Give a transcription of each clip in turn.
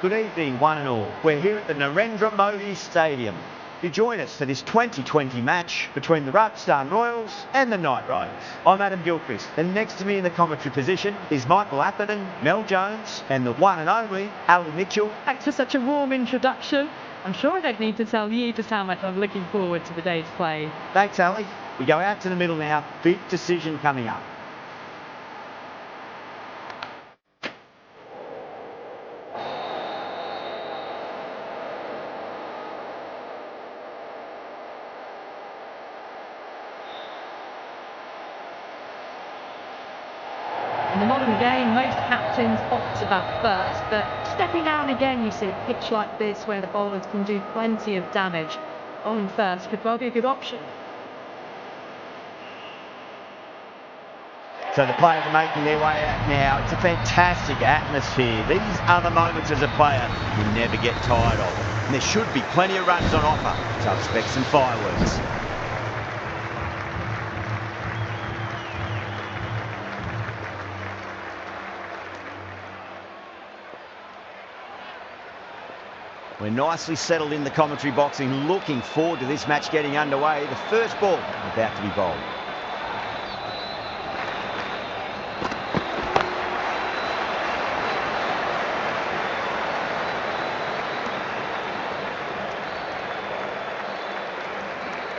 Good evening, one and all. We're here at the Narendra Modi Stadium. You join us for this 2020 match between the Rajasthan Royals and the Knight Riders. I'm Adam Gilchrist, and next to me in the commentary position is Michael Atherton, Mel Jones, and the one and only Alan Mitchell. Thanks for such a warm introduction. I'm sure I don't need to tell you just how much I'm looking forward to the day's play. Thanks, Ali. We go out to the middle now. Big decision coming up. In the modern game, most captains opt to bat first, but stepping down again, you see a pitch like this where the bowlers can do plenty of damage. On first could well be a good option. So the players are making their way out now. It's a fantastic atmosphere. These are the moments as a player you never get tired of. And there should be plenty of runs on offer, so expect some fireworks. We're nicely settled in the commentary box and looking forward to this match getting underway. The first ball about to be bowled.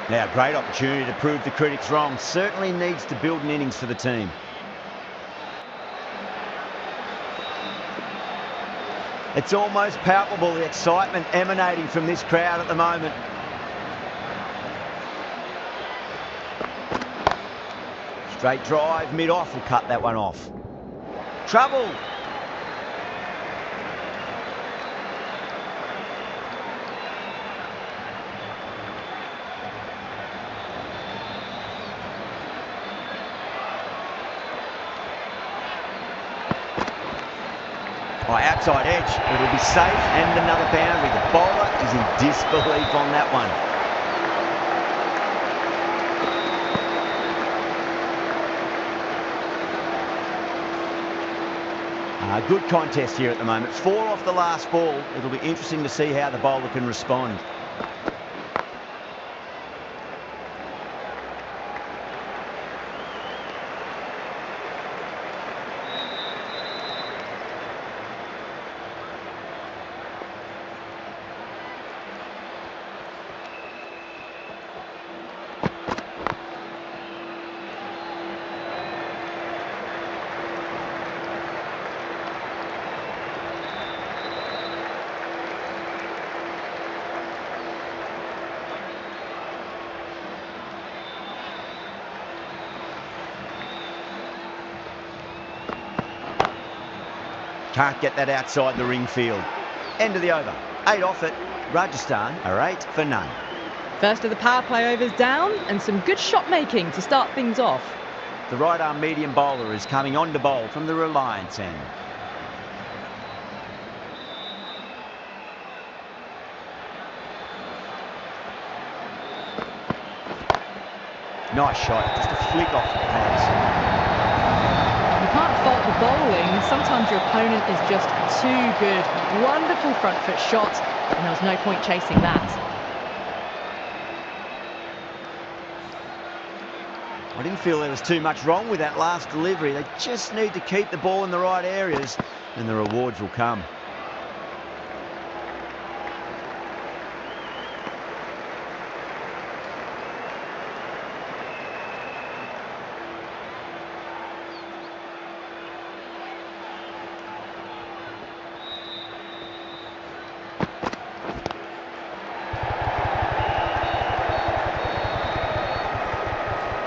Now, great opportunity to prove the critics wrong. Certainly needs to build an innings for the team. It's almost palpable, the excitement emanating from this crowd at the moment. Straight drive, mid-off will cut that one off. Trouble! Outside edge, it'll be safe and another boundary. The bowler is in disbelief on that one. Good contest here at the moment. 4 off the last ball. It'll be interesting to see how the bowler can respond. Can't get that outside the ring field. End of the over. 8 off it. Rajasthan are 8 for none. First of the power play overs down, and some good shot making to start things off. The right arm medium bowler is coming on to bowl from the Reliance end. Nice shot, just a flick off the pads. You can't fault the bowling. Sometimes your opponent is just too good. Wonderful front foot shot, and there was no point chasing that. I didn't feel there was too much wrong with that last delivery. They just need to keep the ball in the right areas, and the rewards will come.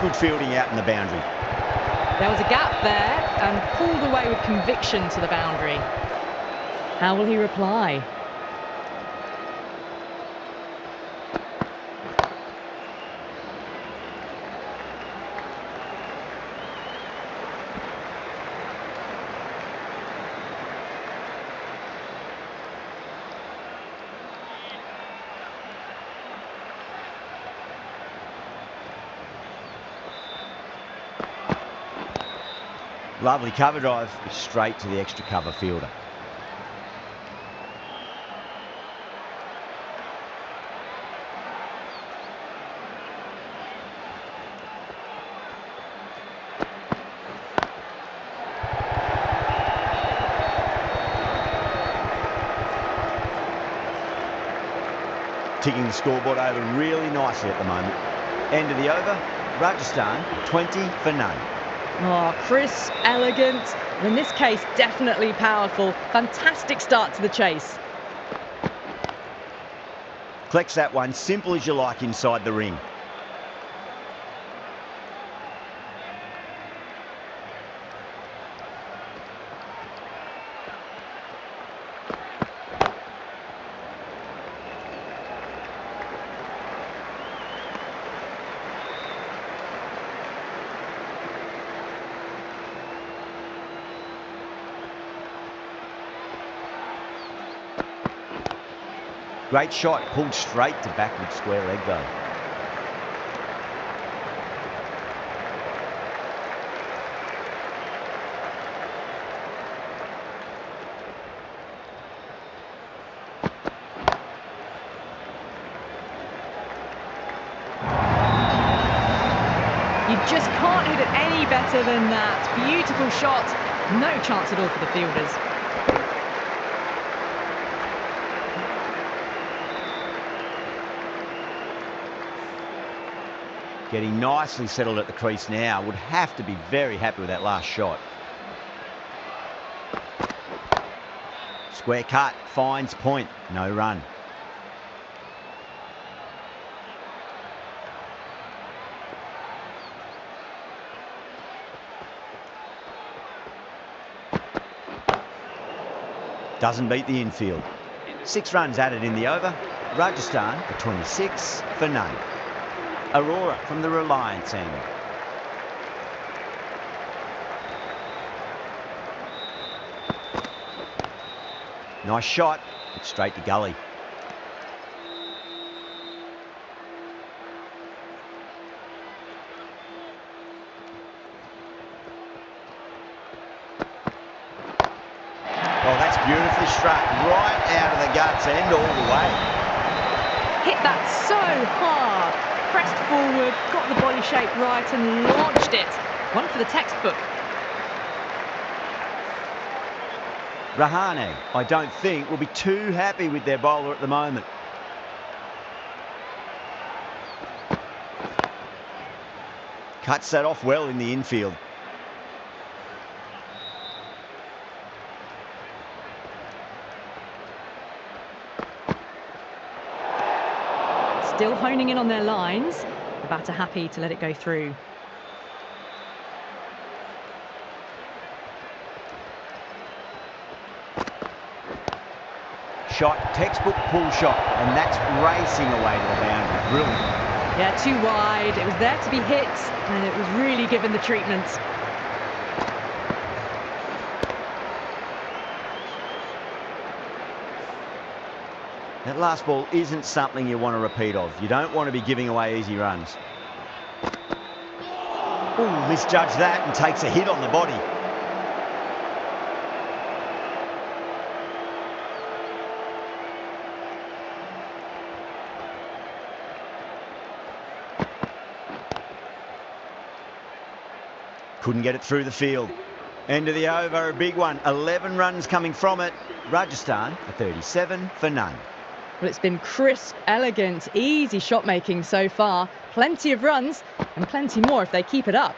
Good fielding out in the boundary. There was a gap there, and pulled away with conviction to the boundary. How will he reply? Lovely cover drive, straight to the extra cover fielder. ticking the scoreboard over really nicely at the moment. End of the over, Rajasthan 20 for none. Oh, crisp, elegant, and in this case, definitely powerful. Fantastic start to the chase. Collects that one, simple as you like inside the ring. Great shot, pulled straight to backward square leg though. You just can't hit it any better than that. Beautiful shot. No chance at all for the fielders. Getting nicely settled at the crease now. Would have to be very happy with that last shot. Square cut, finds point, no run. Doesn't beat the infield. 6 runs added in the over. Rajasthan for 26 for none. Aurora from the Reliance end. Nice shot, but straight to gully. Oh, that's beautifully struck, right out of the guts and all the way. Hit that so hard. Pressed forward, got the body shape right and launched it. One for the textbook. Rahane, I don't think, will be too happy with their bowler at the moment. Cuts that off well in the infield. Still honing in on their lines. The batter happy to let it go through. Shot, textbook pull shot, and that's racing away to the boundary. Brilliant. Yeah, too wide. It was there to be hit, and it was really given the treatment. That last ball isn't something you want to repeat of. You don't want to be giving away easy runs. Ooh, misjudged that and takes a hit on the body. Couldn't get it through the field. End of the over, a big one. 11 runs coming from it. Rajasthan for 37 for none. Well, it's been crisp, elegant, easy shot making so far. Plenty of runs and plenty more if they keep it up.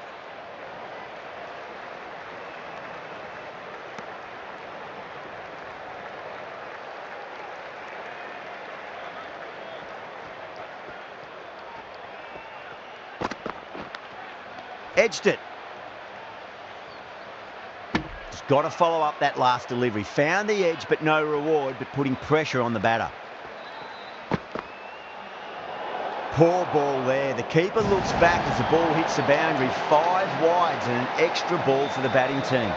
Edged it. Just got to follow up that last delivery. Found the edge, but no reward, but putting pressure on the batter. Poor ball there. The keeper looks back as the ball hits the boundary. 5 wides and an extra ball for the batting team.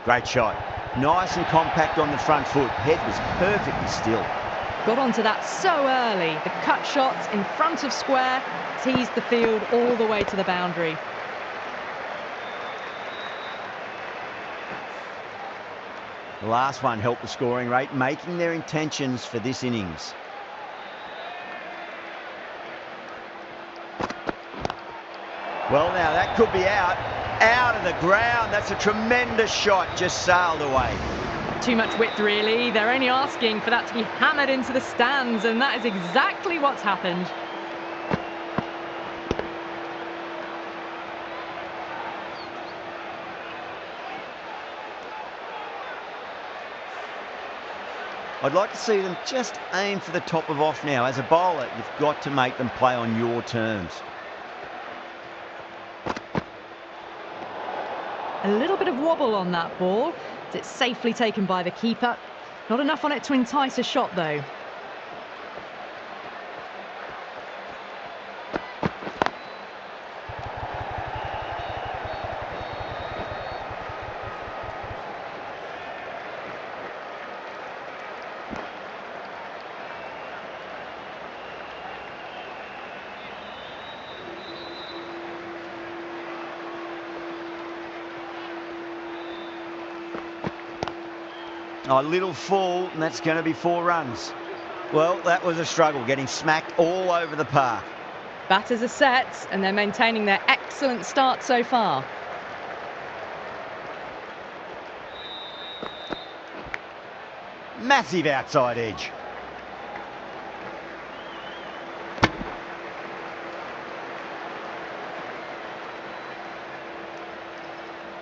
Great shot. Nice and compact on the front foot. Head was perfectly still. Got onto that so early. The cut shot in front of square teased the field all the way to the boundary. The last one helped the scoring rate, making their intentions for this innings. Well, now that could be out of the ground. That's a tremendous shot, just sailed away. Too much width, really. They're only asking for that to be hammered into the stands, and that is exactly what's happened. I'd like to see them just aim for the top of off now. As a bowler, you've got to make them play on your terms. A little bit of wobble on that ball. It's safely taken by the keeper. Not enough on it to entice a shot, though. A little full, and that's going to be 4 runs. Well, that was a struggle, getting smacked all over the park. Batters are set, and they're maintaining their excellent start so far. Massive outside edge.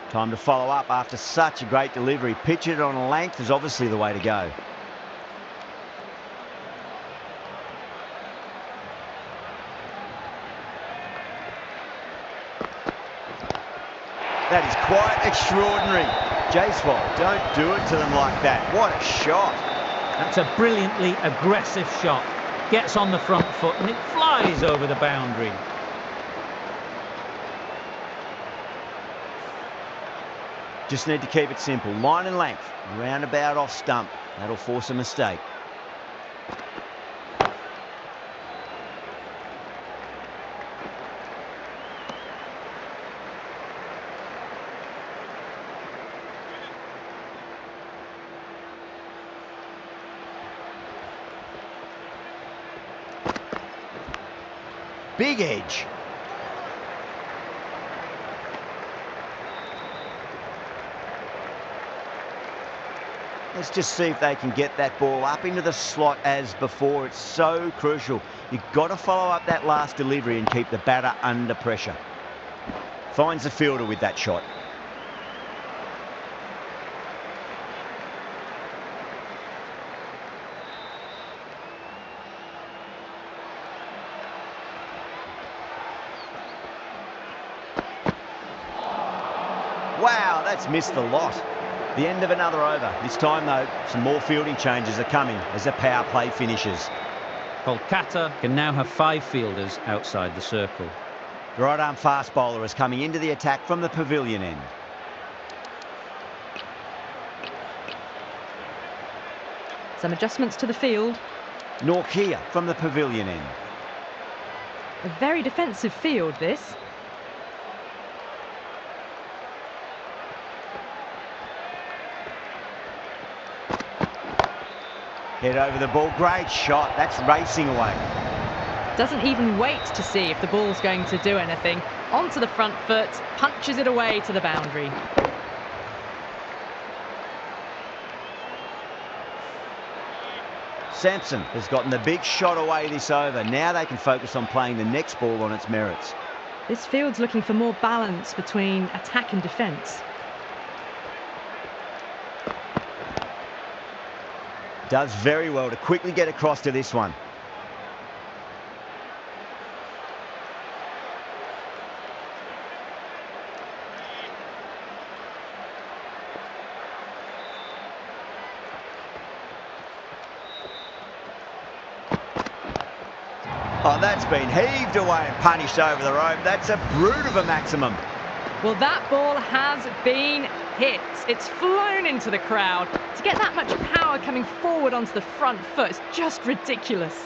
Time to follow up after such a great delivery. Pitch it on a length is obviously the way to go. That is quite extraordinary. Jaiswal, don't do it to them like that. What a shot. That's a brilliantly aggressive shot. Gets on the front foot and it flies over the boundary. Just need to keep it simple. Line and length, roundabout off stump. That'll force a mistake. Big edge. Let's just see if they can get that ball up into the slot as before. It's so crucial. You've got to follow up that last delivery and keep the batter under pressure. Finds the fielder with that shot. Wow, that's missed the lot. The end of another over. This time, though, some more fielding changes are coming as the power play finishes. Kolkata can now have 5 fielders outside the circle. The right-arm fast bowler is coming into the attack from the pavilion end. Some adjustments to the field. Norkia from the pavilion end. A very defensive field, this. Head over the ball. Great shot. That's racing away. Doesn't even wait to see if the ball's going to do anything. Onto the front foot, punches it away to the boundary. Sampson has gotten the big shot away this over. Now they can focus on playing the next ball on its merits. This field's looking for more balance between attack and defence. Does very well to quickly get across to this one. Oh, that's been heaved away and punished over the rope. That's a brute of a maximum. Well, that ball has been hit. It's flown into the crowd. To get that much power coming forward onto the front foot is just ridiculous.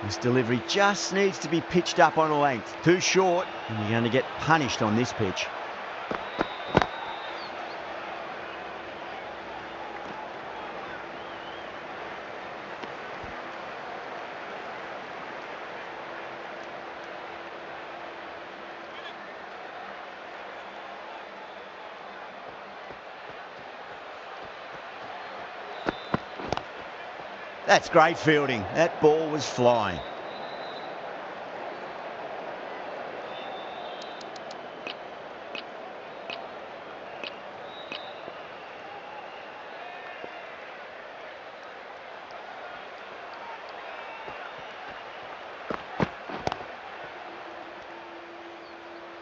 This delivery just needs to be pitched up on a length. Too short, and you're going to get punished on this pitch. That's great fielding. That ball was flying.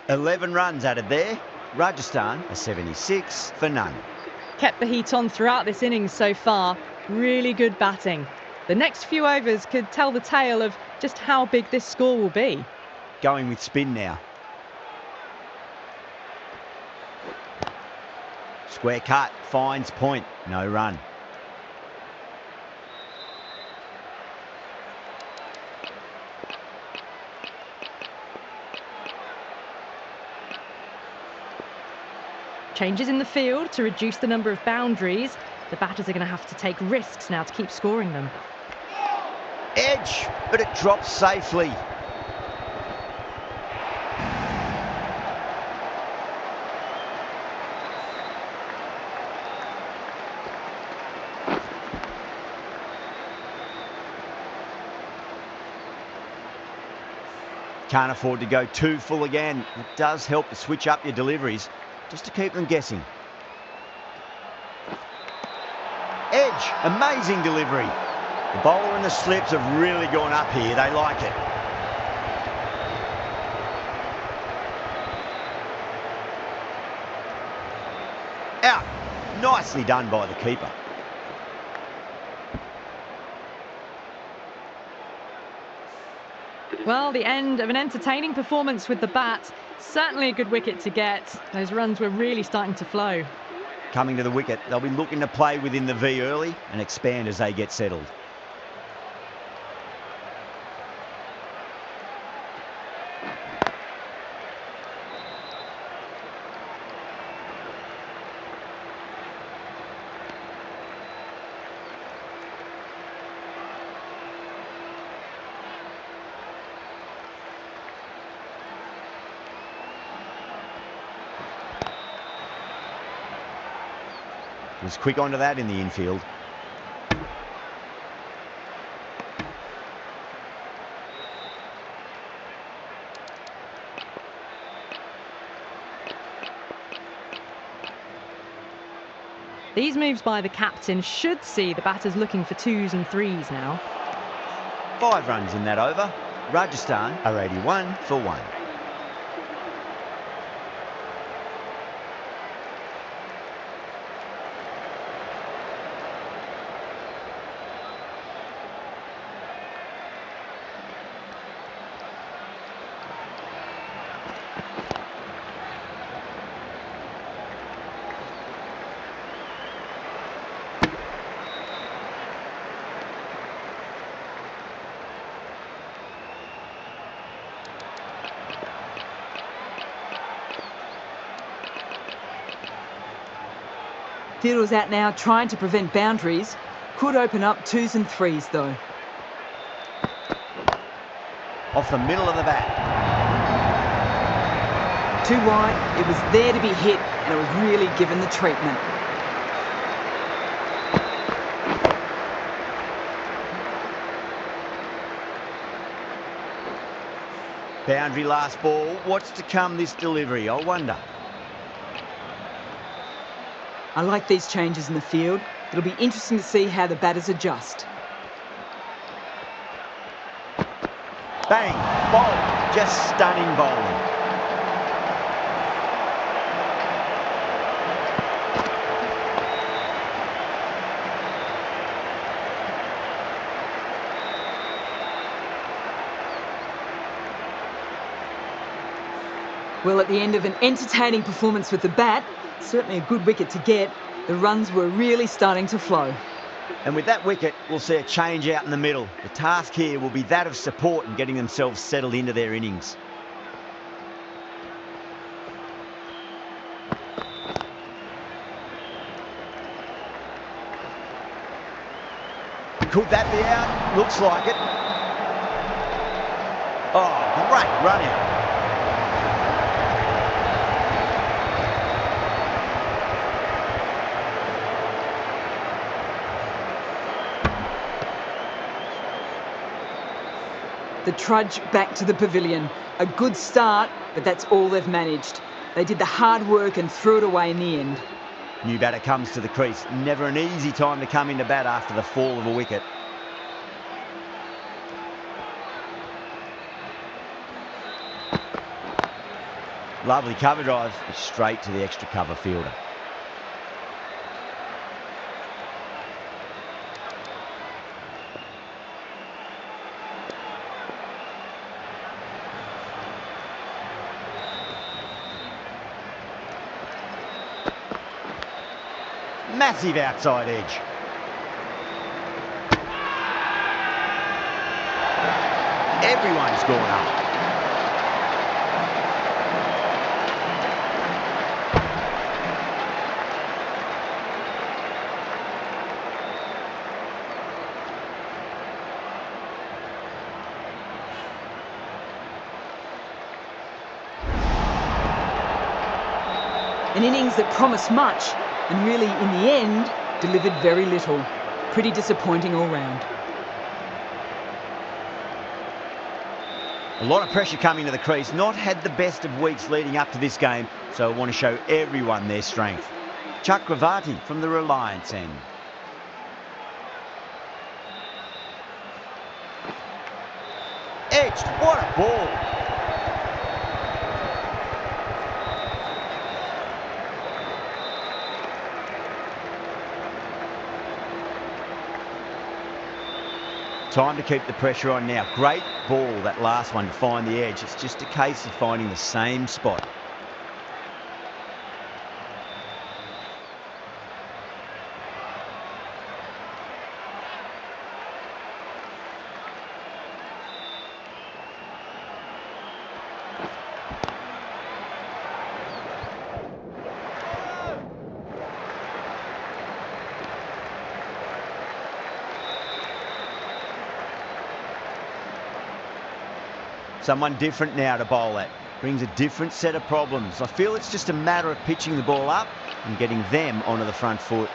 "11 runs added there. Rajasthan a 76 for none." Kept the heat on throughout this innings so far. Really good batting. The next few overs could tell the tale of just how big this score will be. Going with spin now. Square cut, finds point, no run. Changes in the field to reduce the number of boundaries. The batters are going to have to take risks now to keep scoring them. Edge, but it drops safely. Can't afford to go too full again. It does help to switch up your deliveries, just to keep them guessing. Edge, amazing delivery. The bowler and the slips have really gone up here. They like it. Out. Nicely done by the keeper. Well, the end of an entertaining performance with the bat. Certainly a good wicket to get. Those runs were really starting to flow. Coming to the wicket, they'll be looking to play within the V early and expand as they get settled. Was quick onto that in the infield. These moves by the captain should see the batters looking for 2s and 3s now. 5 runs in that over. Rajasthan are 81 for 1. Fielders out now trying to prevent boundaries. Could open up 2s and 3s though. Off the middle of the bat. Too wide, it was there to be hit and it was really given the treatment. Boundary last ball. What's to come this delivery, I wonder? I like these changes in the field. It'll be interesting to see how the batters adjust. Bang! Bowl. Just stunning bowling. Well, at the end of an entertaining performance with the bat, certainly a good wicket to get, the runs were really starting to flow. And with that wicket, we'll see a change out in the middle. The task here will be that of support and getting themselves settled into their innings. Could that be out? Looks like it. Oh, great run out. the trudge back to the pavilion. A good start, but that's all they've managed. They did the hard work and threw it away in the end. New batter comes to the crease. Never an easy time to come into bat after the fall of a wicket. Lovely cover drive, straight to the extra cover fielder. Massive outside edge. Everyone's gone up. An innings that promised much and really, in the end, delivered very little. Pretty disappointing all round. A lot of pressure coming to the crease. Not had the best of weeks leading up to this game, so I want to show everyone their strength. Chakravarti from the Reliance end. Edged, what a ball! Time to keep the pressure on now. Great ball, that last one, to find the edge. It's just a case of finding the same spot. Someone different now to bowl at. Brings a different set of problems. I feel it's just a matter of pitching the ball up and getting them onto the front foot.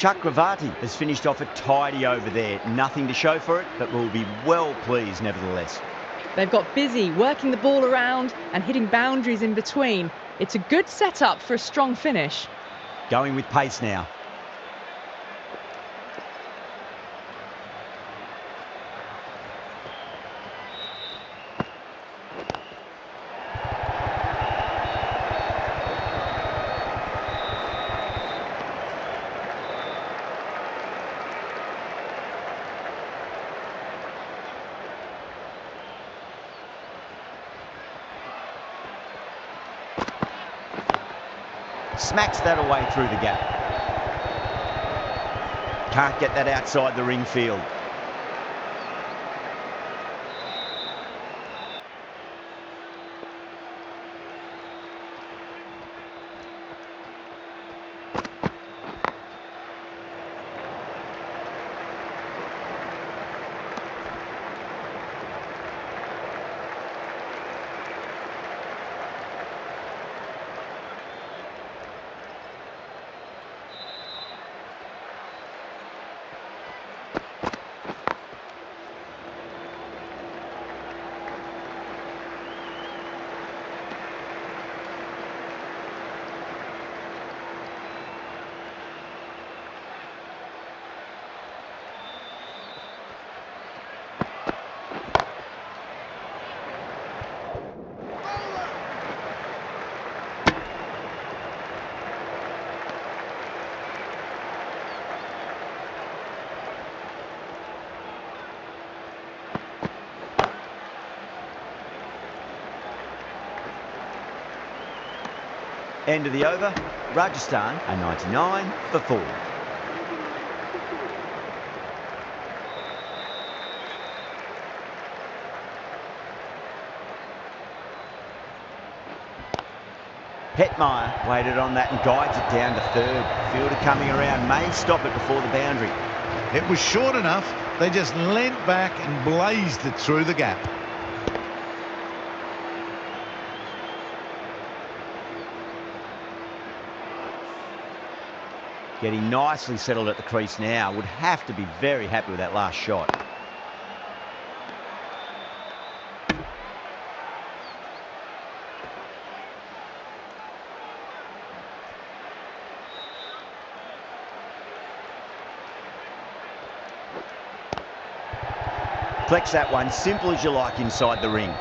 Chakravarti has finished off a tidy over there. Nothing to show for it, but will be well pleased nevertheless. They've got busy working the ball around and hitting boundaries in between. It's a good setup for a strong finish. Going with pace now. Smacks that away through the gap. Can't get that outside the ring field. End of the over. Rajasthan are 99 for 4. Hetmeyer waited on that and guides it down to third. Fielder coming around may stop it before the boundary. It was short enough. They just leant back and blazed it through the gap. Getting nicely settled at the crease now. Would have to be very happy with that last shot. Flex that one, simple as you like inside the ring.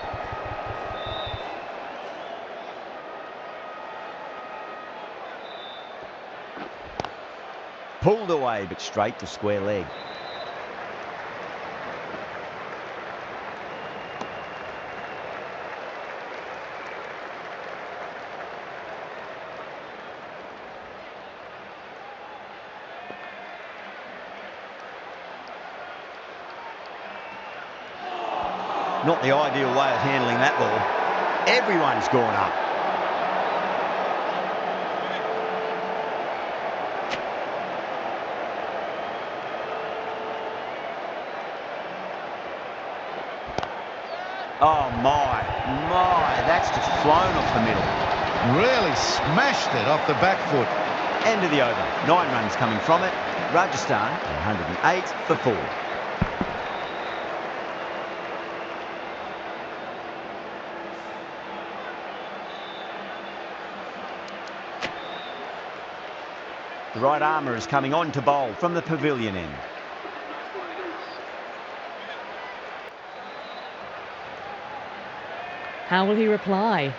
Pulled away, but straight to square leg. Not the ideal way of handling that ball. Everyone's gone up. Oh my, that's just flown off the middle. Really smashed it off the back foot. End of the over. 9 runs coming from it. Rajasthan 108 for 4. The right armour is coming on to bowl from the pavilion end. How will he reply?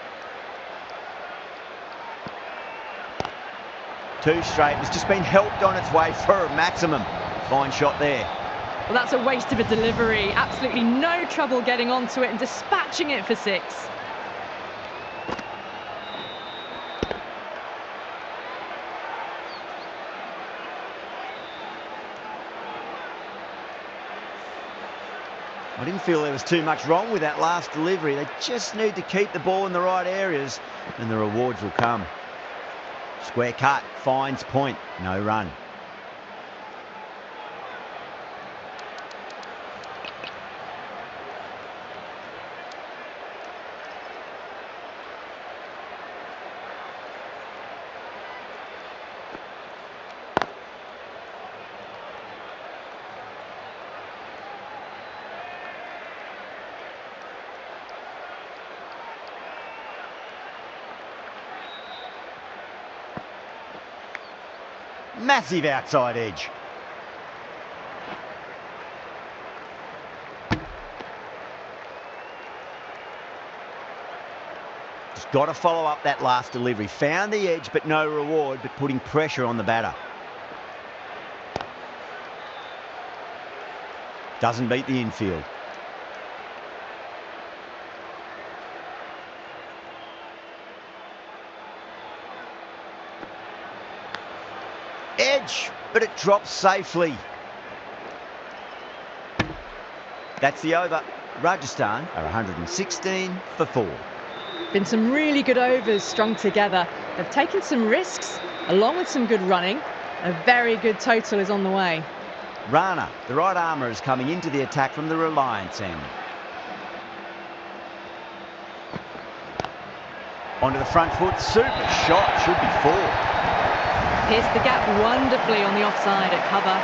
2 straight. It's just been helped on its way for a maximum. Fine shot there. Well, that's a waste of a delivery. Absolutely no trouble getting onto it and dispatching it for 6. I didn't feel there was too much wrong with that last delivery. They just need to keep the ball in the right areas and the rewards will come. Square cut, finds point, no run. Massive outside edge. Just got to follow up that last delivery. Found the edge, but no reward, but putting pressure on the batter. Doesn't beat the infield. Edge, but it drops safely. That's the over. Rajasthan are 116 for 4. Been some really good overs strung together. They've taken some risks, along with some good running. A very good total is on the way. Rana, the right armour, is coming into the attack from the Reliance end. Onto the front foot, super shot, should be 4. Pierced the gap wonderfully on the offside at cover.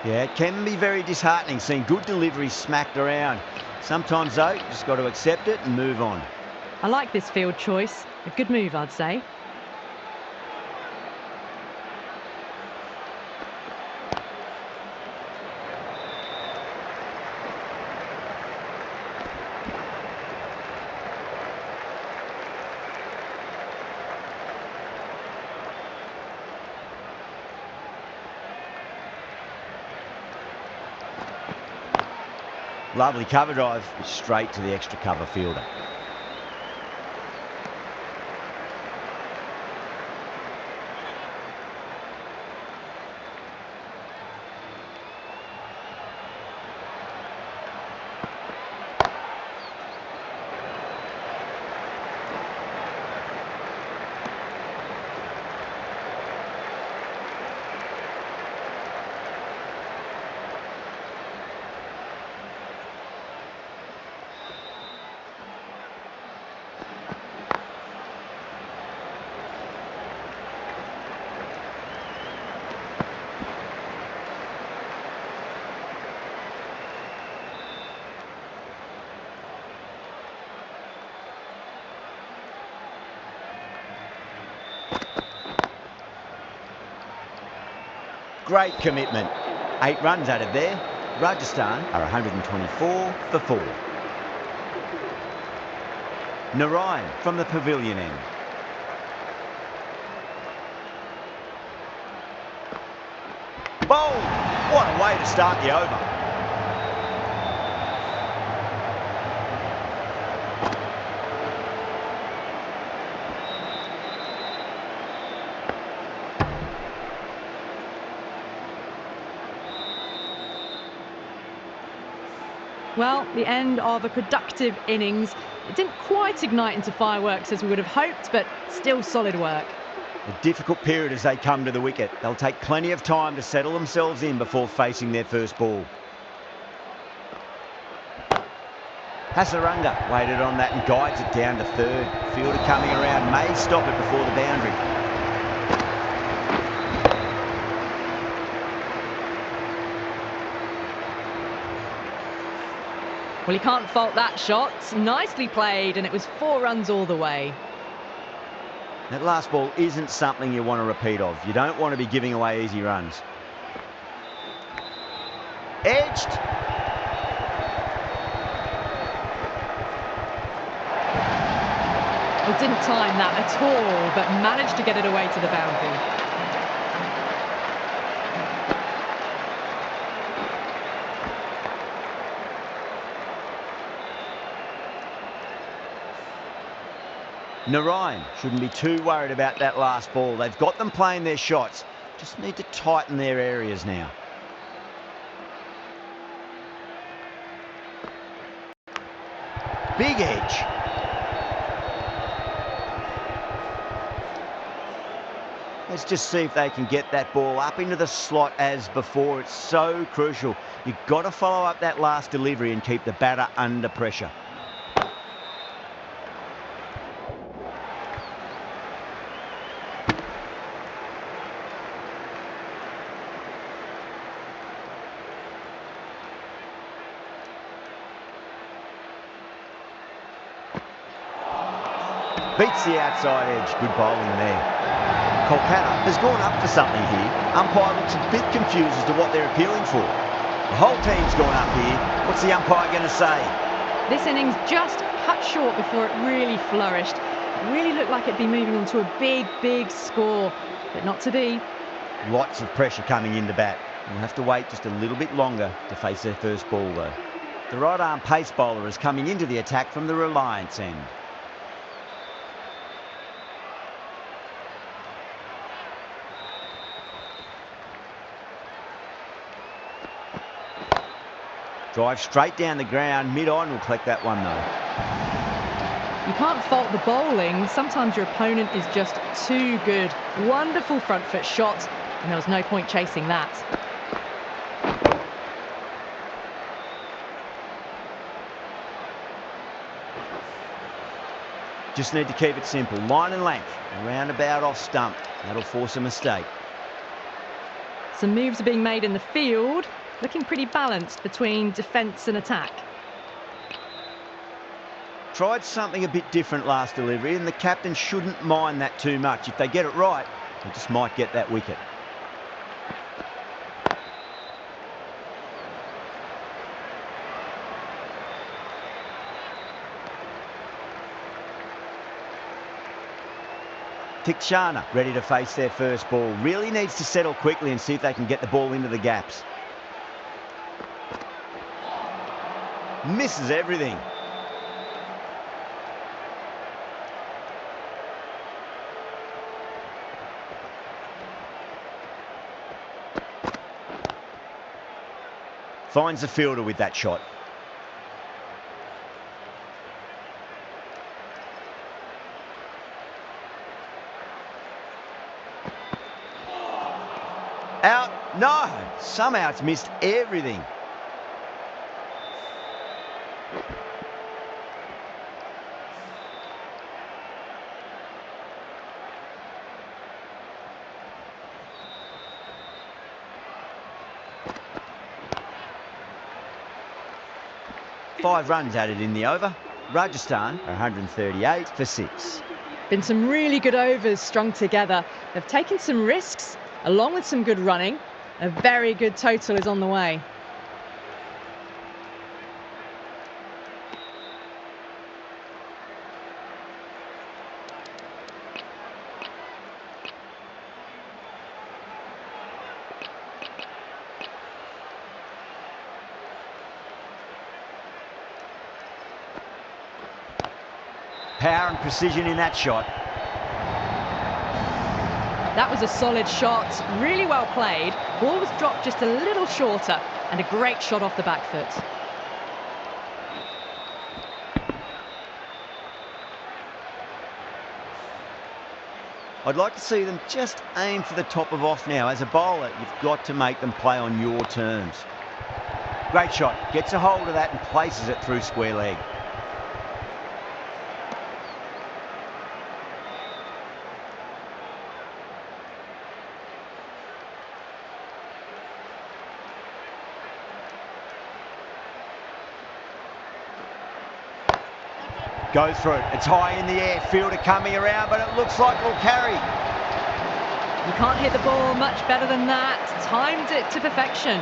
Yeah, it can be very disheartening seeing good deliveries smacked around. Sometimes though, you just got to accept it and move on. I like this field choice. A good move, I'd say. Lovely cover drive, straight to the extra cover fielder. Great commitment. 8 runs out of there. Rajasthan are 124 for 4. Narayan from the pavilion end. Bowled! What a way to start the over. Well, the end of a productive innings. It didn't quite ignite into fireworks as we would have hoped, but still solid work. A difficult period as they come to the wicket. They'll take plenty of time to settle themselves in before facing their first ball. Hasaranga waited on that and guides it down to third. Fielder coming around may stop it before the boundary. Well, you can't fault that shot. Nicely played, and it was 4 runs all the way. That last ball isn't something you want to repeat of. You don't want to be giving away easy runs. Edged. Well, didn't time that at all, but managed to get it away to the boundary. Narayan shouldn't be too worried about that last ball. They've got them playing their shots. Just need to tighten their areas now. Big edge. Let's just see if they can get that ball up into the slot as before. It's so crucial. You've got to follow up that last delivery and keep the batter under pressure. Beats the outside edge. Good bowling there. Kolkata has gone up for something here. Umpire looks a bit confused as to what they're appealing for. The whole team's gone up here. What's the umpire going to say? This innings just cut short before it really flourished. It really looked like it'd be moving on to a big score, but not to be. Lots of pressure coming into bat. We'll have to wait just a little bit longer to face their first ball though. The right arm pace bowler is coming into the attack from the Reliance end. Drive straight down the ground, mid-on, will collect that one though. You can't fault the bowling. Sometimes your opponent is just too good. Wonderful front foot shot, and there was no point chasing that. Just need to keep it simple. Line and length, around about off stump. That'll force a mistake. Some moves are being made in the field. Looking pretty balanced between defence and attack. Tried something a bit different last delivery, and the captain shouldn't mind that too much. If they get it right, they just might get that wicket. Tikshana ready to face their first ball. Really needs to settle quickly and see if they can get the ball into the gaps. misses everything. Finds the fielder with that shot. Out. No, somehow it's missed everything. Five runs added in the over. Rajasthan 138 for 6. Been some really good overs strung together. They've taken some risks, along with some good running. A very good total is on the way. Power and precision in that shot. That was a solid shot, really well played. Ball was dropped just a little shorter, and a great shot off the back foot. I'd like to see them just aim for the top of off now. As a bowler, you've got to make them play on your terms. Great shot. Gets a hold of that and places it through square leg. Goes through it. It's high in the air. Fielder coming around, but it looks like it'll carry. You can't hit the ball much better than that. Timed it to perfection.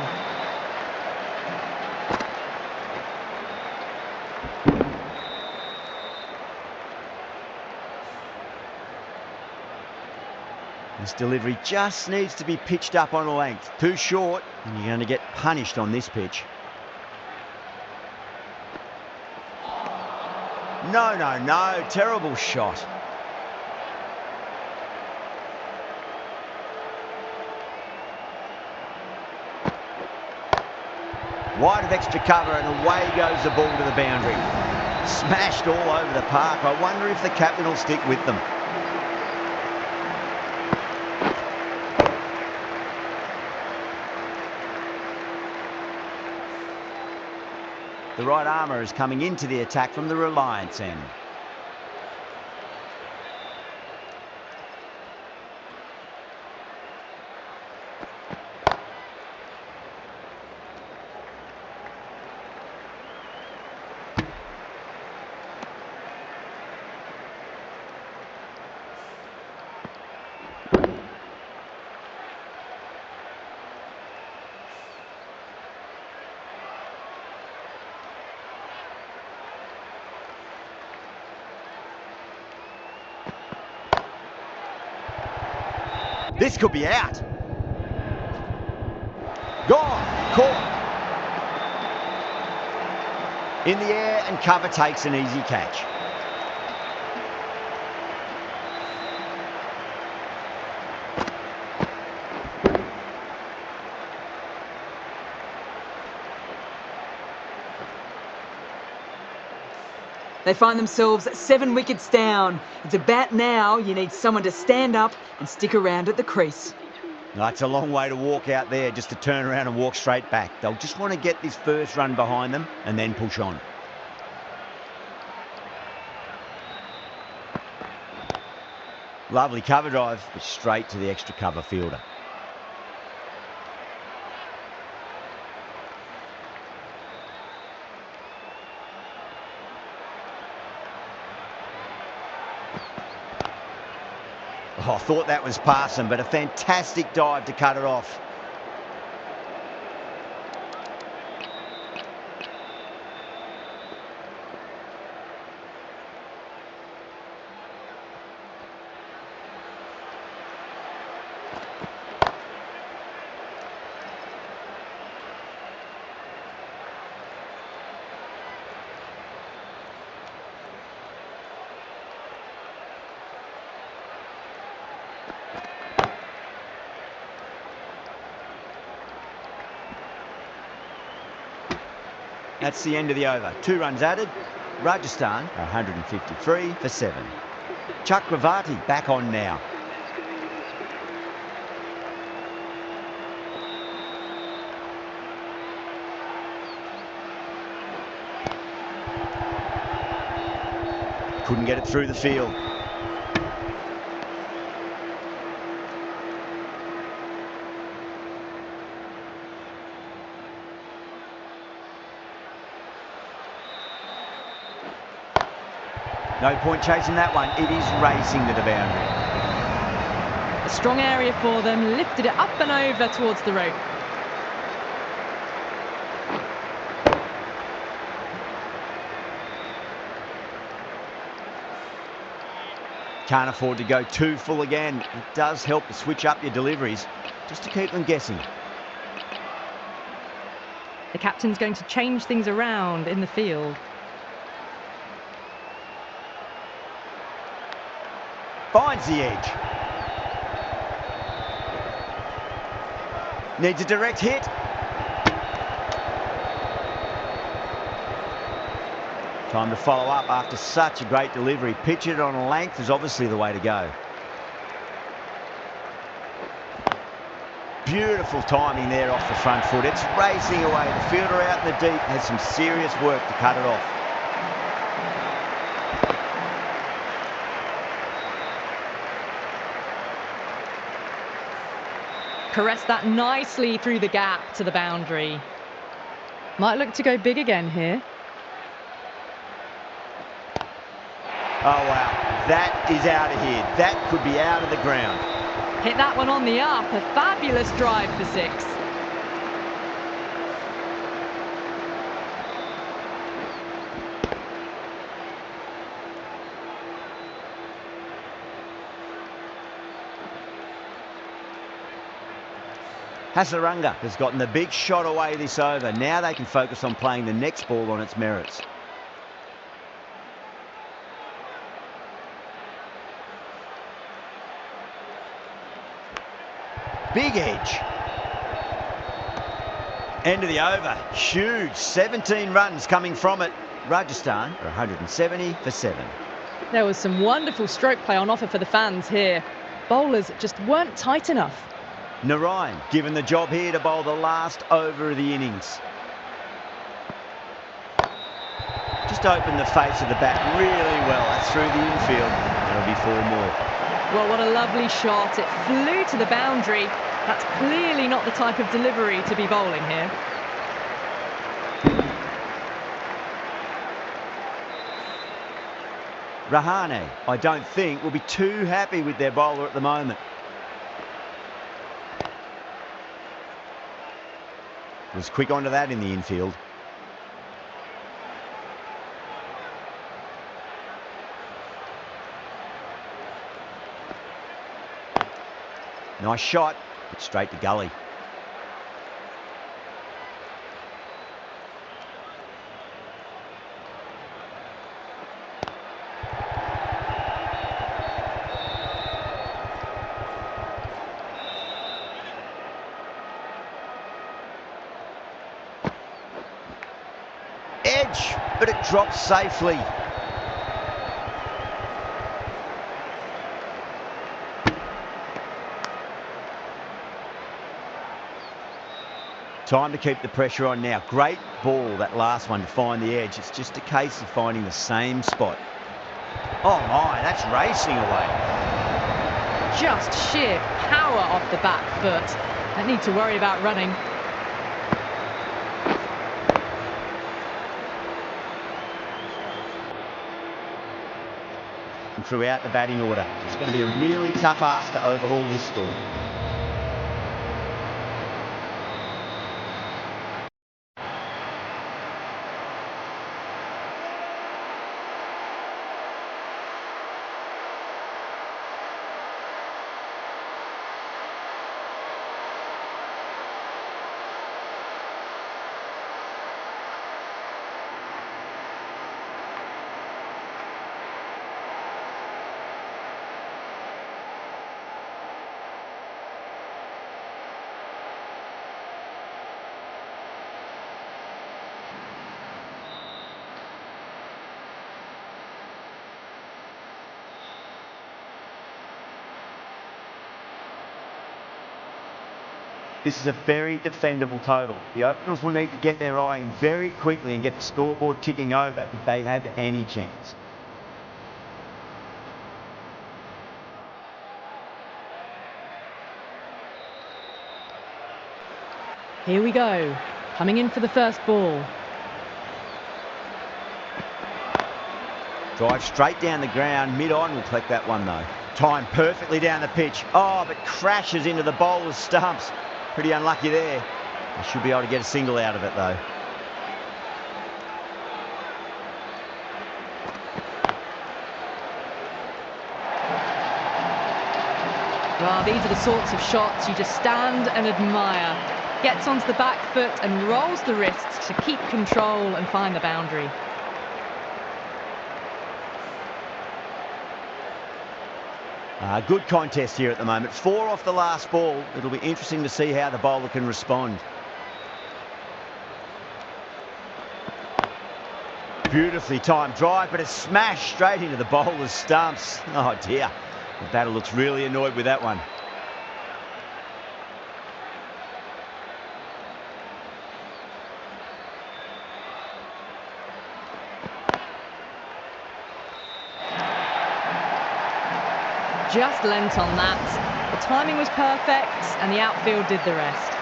This delivery just needs to be pitched up on a length. Too short, and you're going to get punished on this pitch. No, no, no. Terrible shot. Wide of extra cover, and away goes the ball to the boundary. Smashed all over the park. I wonder if the captain will stick with them. The right armour is coming into the attack from the Reliance end. This could be out. Gone. Caught. In the air, and cover takes an easy catch. They find themselves 7 wickets down. It's a bat now. You need someone to stand up and stick around at the crease. That's a long way to walk out there just to turn around and walk straight back. They'll just want to get this first run behind them and then push on. Lovely cover drive, but straight to the extra cover fielder. Oh, I thought that was passing, but a fantastic dive to cut it off. That's the end of the over. 2 runs added. Rajasthan are 153 for 7. Chakravarti back on now. Couldn't get it through the field. No point chasing that one. It is racing to the boundary. A strong area for them, lifted it up and over towards the rope. Can't afford to go too full again. It does help to switch up your deliveries, just to keep them guessing. The captain's going to change things around in the field. Finds the edge. Needs a direct hit. Time to follow up after such a great delivery. Pitch it on length is obviously the way to go. Beautiful timing there off the front foot. It's racing away. The fielder out in the deep has some serious work to cut it off. Caressed that nicely through the gap to the boundary. Might look to go big again here. Oh wow, that is out of here. That could be out of the ground. Hit that one on the up. A fabulous drive for 6. Hasaranga has gotten the big shot away this over. Now they can focus on playing the next ball on its merits. Big edge. End of the over. Huge. 17 runs coming from it. Rajasthan are 170 for 7. There was some wonderful stroke play on offer for the fans here. Bowlers just weren't tight enough. Narayan given the job here to bowl the last over of the innings. Just opened the face of the bat really well. That's through the infield. There'll be 4 more. Well, what a lovely shot. It flew to the boundary. That's clearly not the type of delivery to be bowling here. Rahane, I don't think, will be too happy with their bowler at the moment. Was quick onto that in the infield. Nice shot, but straight to gully. Edge, but it drops safely. Time to keep the pressure on now. Great ball, that last one, to find the edge. It's just a case of finding the same spot. Oh my, that's racing away. Just sheer power off the back foot. Don't need to worry about running. And throughout the batting order, it's going to be a really tough ask to overhaul this score. This is a very defendable total. The openers will need to get their eye in very quickly and get the scoreboard ticking over if they have any chance. Here we go. Coming in for the first ball. Drive straight down the ground. Mid-on will collect that one though. Timed perfectly down the pitch. Oh, but crashes into the bowler's stumps. Pretty unlucky there. They should be able to get a single out of it though. Well, these are the sorts of shots you just stand and admire. Gets onto the back foot and rolls the wrists to keep control and find the boundary. Good contest here at the moment. 4 off the last ball. It'll be interesting to see how the bowler can respond. Beautifully timed drive, but it's smashed straight into the bowler's stumps. Oh dear. The batter looks really annoyed with that one. Just lent on that. The timing was perfect and the outfield did the rest.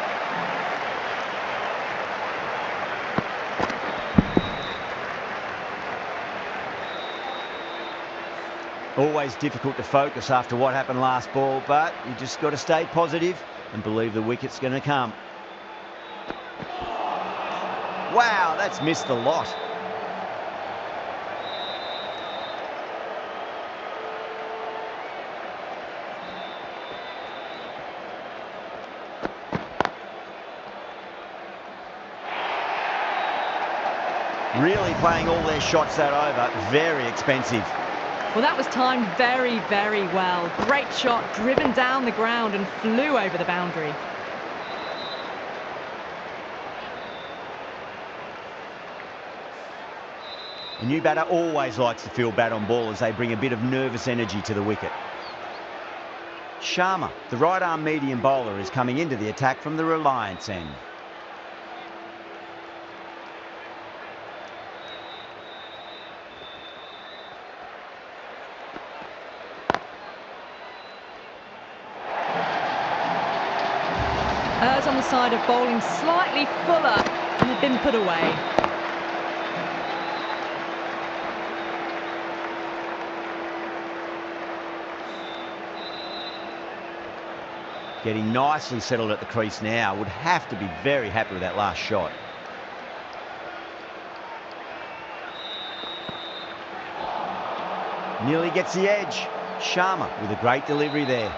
Always difficult to focus after what happened last ball, but you just got to stay positive and believe the wicket's going to come. Wow, that's missed the lot. Really playing all their shots that over. Very expensive. Well, that was timed very, very well. Great shot, driven down the ground and flew over the boundary. A new batter always likes to feel bat on ball as they bring a bit of nervous energy to the wicket. Sharma, the right-arm medium bowler, is coming into the attack from the Reliance end. Hers on the side of bowling slightly fuller and had been put away. Getting nicely settled at the crease now. Would have to be very happy with that last shot. Nearly gets the edge. Sharma with a great delivery there.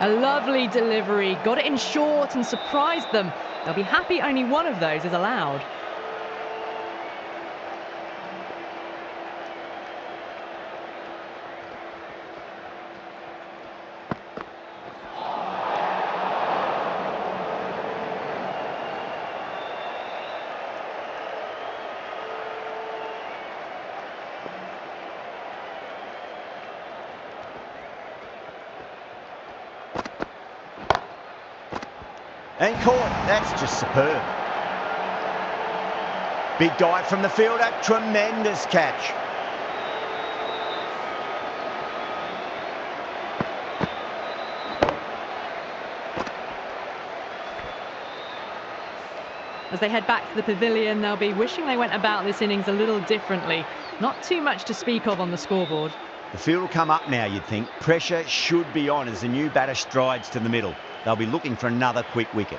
A lovely delivery, got it in short and surprised them. They'll be happy only one of those is allowed. And caught. That's just superb. Big dive from the fielder. Tremendous catch. As they head back to the pavilion, they'll be wishing they went about this innings a little differently. Not too much to speak of on the scoreboard. The field will come up now, you'd think. Pressure should be on as the new batter strides to the middle. They'll be looking for another quick wicket.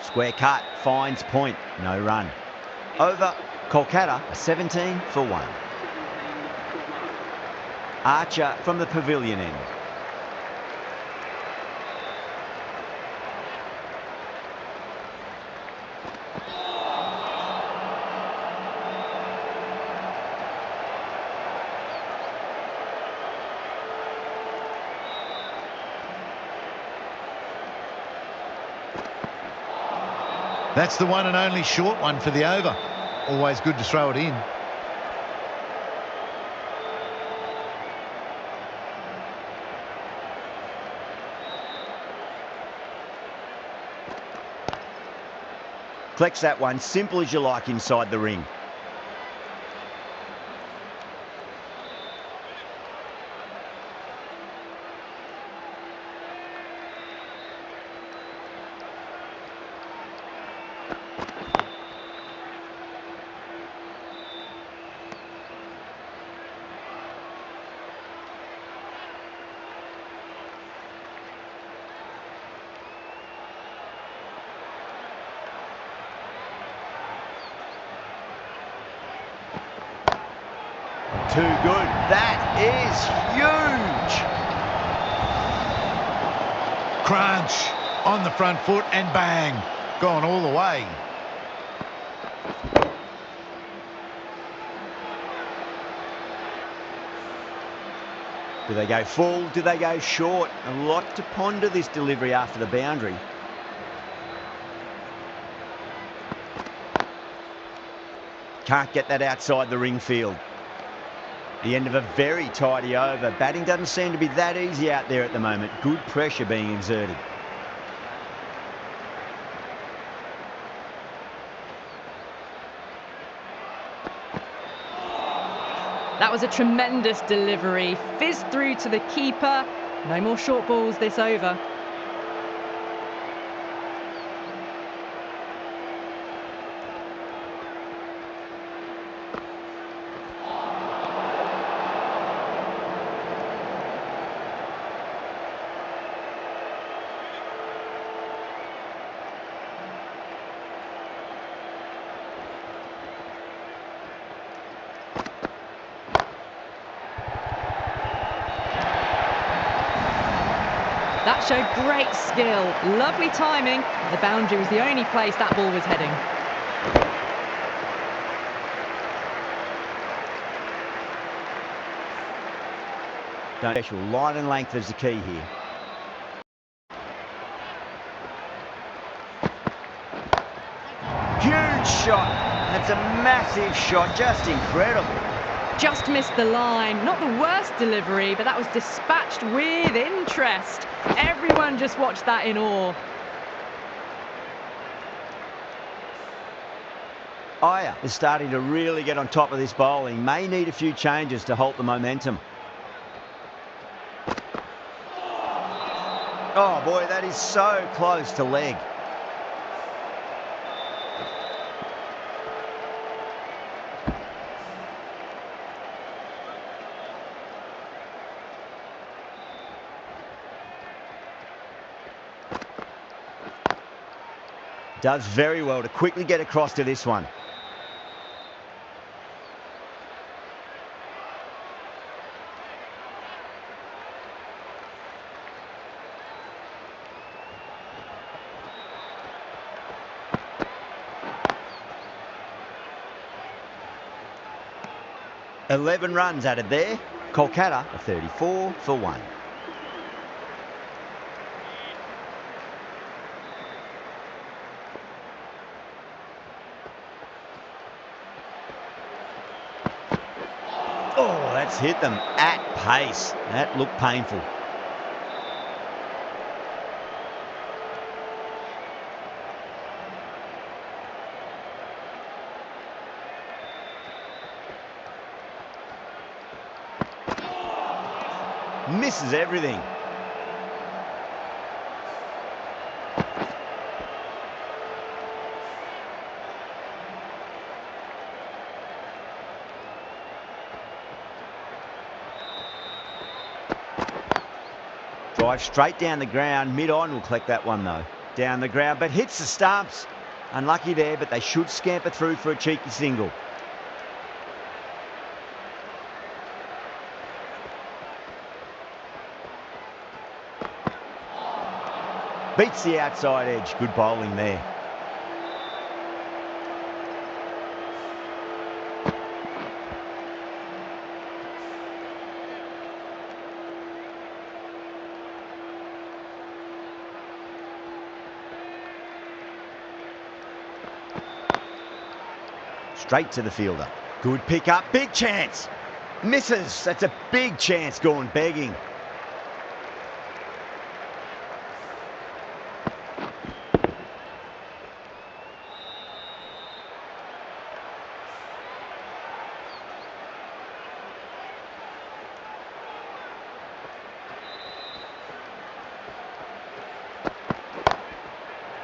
Square cut, finds point, no run. Over, Kolkata, a 17 for 1. Archer from the pavilion end. That's the one and only short one for the over. Always good to throw it in. Collects that one, simple as you like inside the ring. Too good. That is huge. Crunch on the front foot and bang. Gone all the way. Do they go full? Do they go short? A lot to ponder this delivery after the boundary. Can't get that outside the ring field. The end of a very tidy over. Batting doesn't seem to be that easy out there at the moment. Good pressure being exerted. That was a tremendous delivery. Fizzed through to the keeper. No more short balls this over. That showed great skill, lovely timing. The boundary was the only place that ball was heading. Special line and length is the key here. Huge shot. That's a massive shot, just incredible. Just missed the line. Not the worst delivery, but that was dispatched with interest. Everyone just watched that in awe. Iyer is starting to really get on top of this bowling. May need a few changes to halt the momentum. Oh boy, that is so close to leg. Does very well to quickly get across to this one. $11 runs added there. Kolkata are 34 for 1. Oh, that's hit them at pace. That looked painful. Misses everything. Drive straight down the ground. Mid-on will collect that one though. Down the ground, but hits the stumps. Unlucky there, but they should scamper through for a cheeky single. Beats the outside edge. Good bowling there. Straight to the fielder. Good pick up, big chance. Misses, that's a big chance gone begging.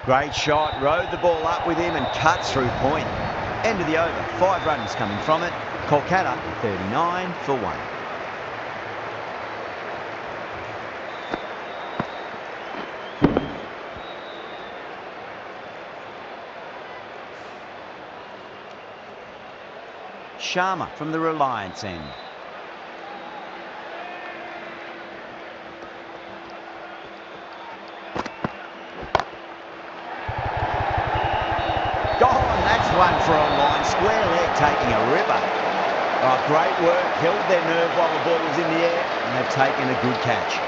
Great shot, rode the ball up with him and cuts through point. End of the over, 5 runs coming from it. Kolkata 39 for 1. Sharma from the Reliance end. One for a line, square leg taking a ripper. Oh, great work, held their nerve while the ball was in the air, and they've taken a good catch.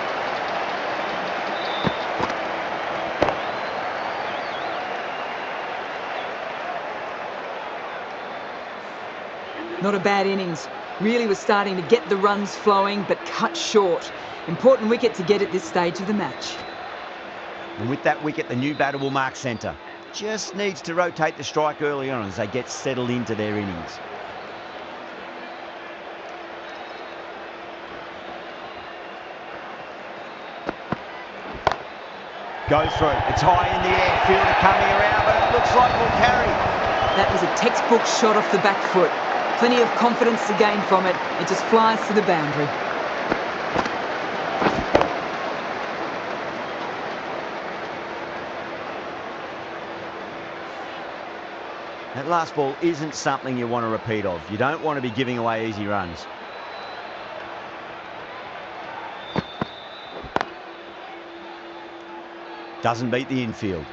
Not a bad innings. Really was starting to get the runs flowing, but cut short. Important wicket to get at this stage of the match. And with that wicket, the new batter will mark centre. Just needs to rotate the strike early on as they get settled into their innings. Goes through, it's high in the air, fielder coming around, but it looks like we'll carry. That was a textbook shot off the back foot. Plenty of confidence to gain from it. It just flies to the boundary. That last ball isn't something you want to repeat of. You don't want to be giving away easy runs. Doesn't beat the infield.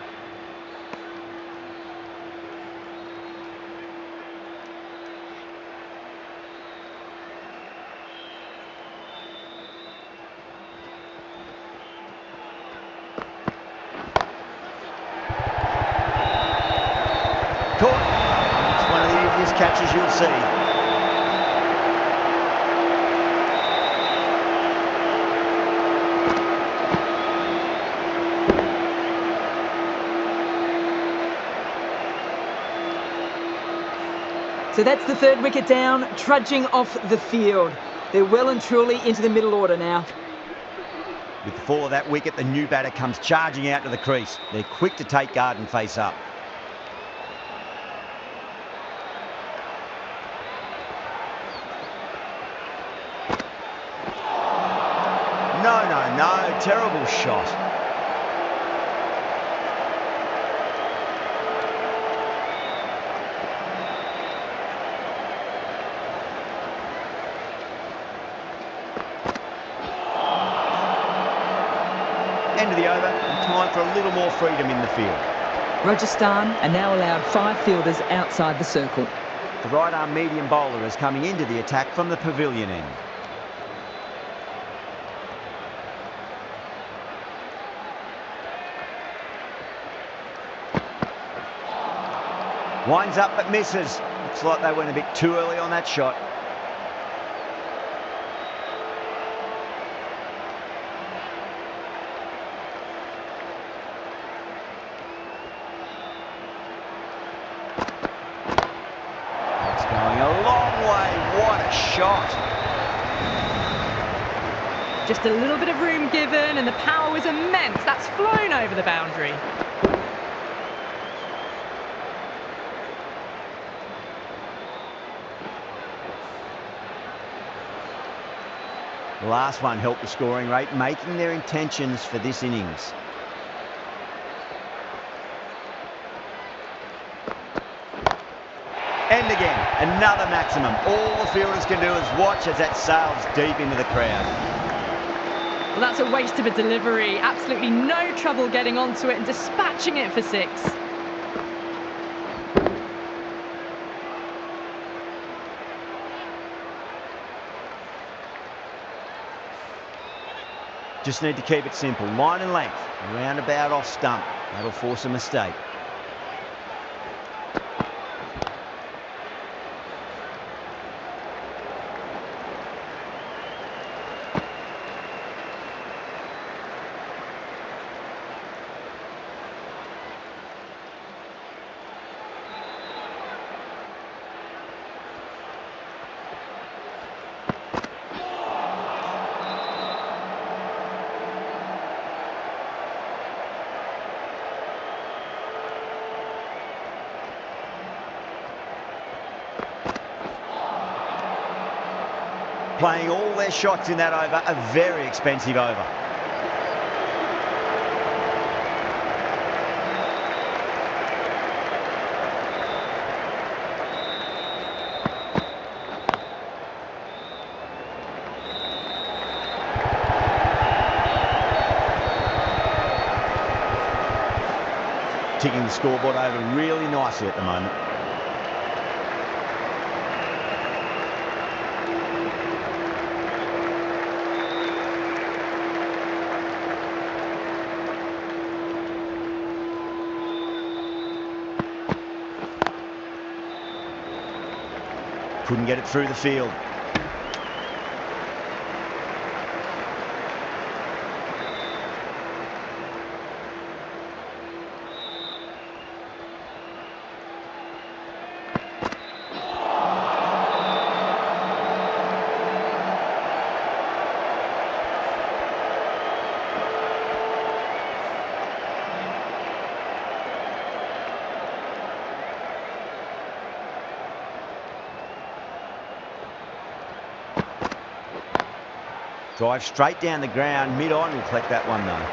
Caught. It's one of the easiest catches you'll see. So that's the 3rd wicket down, trudging off the field. They're well and truly into the middle order now. With the fall of that wicket, the new batter comes charging out to the crease. They're quick to take guard and face up. No, terrible shot. End of the over, and time for a little more freedom in the field. Rajasthan are now allowed 5 fielders outside the circle. The right-arm medium bowler is coming into the attack from the pavilion end. Winds up but misses. Looks like they went a bit too early on that shot. That's going a long way. What a shot. Just a little bit of room given and the power was immense. That's flown over the boundary. The last one helped the scoring rate, making their intentions for this innings. And again, another maximum. All the fielders can do is watch as that sails deep into the crowd. Well, that's a waste of a delivery. Absolutely no trouble getting onto it and dispatching it for 6. Just need to keep it simple. Line and length, roundabout off stump. That'll force a mistake. playing all their shots in that over, a very expensive over. Ticking the scoreboard over really nicely at the moment. Couldn't get it through the field. Drive straight down the ground, mid-on will collect that one though.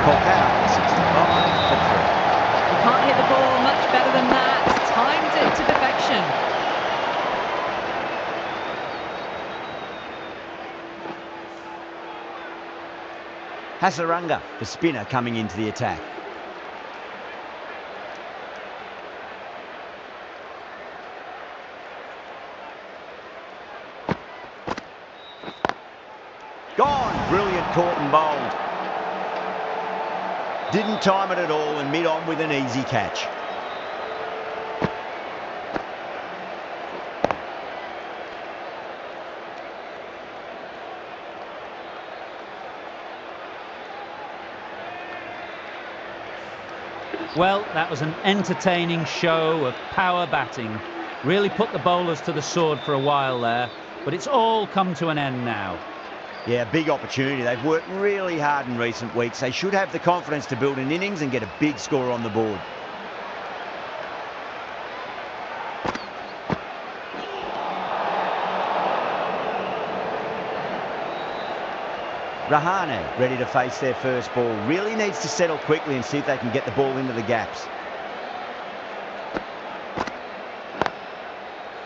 Kolkata, 65 for 3. You can't hit the ball much better than that. Timed it to perfection. Hasaranga, the spinner, coming into the attack. Gone, brilliant caught and bowled. Didn't time it at all and mid-on with an easy catch. Well, that was an entertaining show of power batting. Really put the bowlers to the sword for a while there, but it's all come to an end now. Yeah, big opportunity. They've worked really hard in recent weeks. They should have the confidence to build an innings and get a big score on the board. Rahane ready to face their first ball. Really needs to settle quickly and see if they can get the ball into the gaps.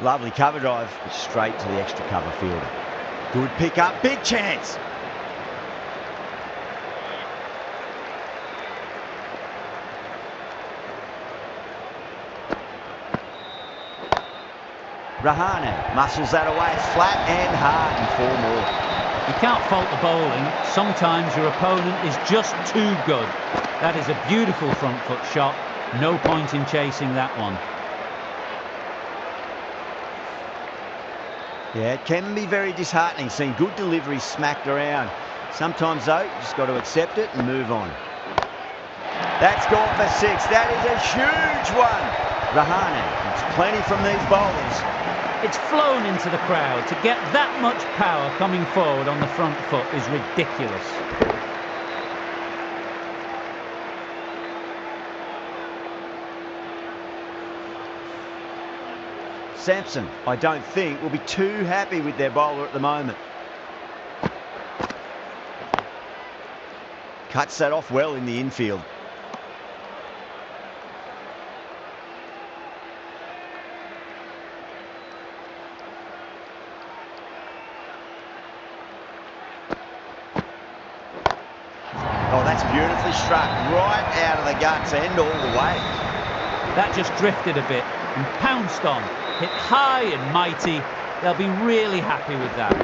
Lovely cover drive, straight to the extra cover fielder. Good pick up, big chance. Rahane muscles that away, flat and hard, and 4 more. You can't fault the bowling. Sometimes your opponent is just too good. That is a beautiful front foot shot. No point in chasing that one. Yeah, it can be very disheartening seeing good deliveries smacked around. Sometimes though, you just got to accept it and move on. That's gone for 6. That is a huge one. Rahane gets plenty from these bowlers. It's flown into the crowd. To get that much power coming forward on the front foot is ridiculous. Sampson, I don't think, will be too happy with their bowler at the moment. Cuts that off well in the infield. Oh, that's beautifully struck, right out of the guts, end all the way. That just drifted a bit and pounced on. Hit high and mighty. They'll be really happy with that.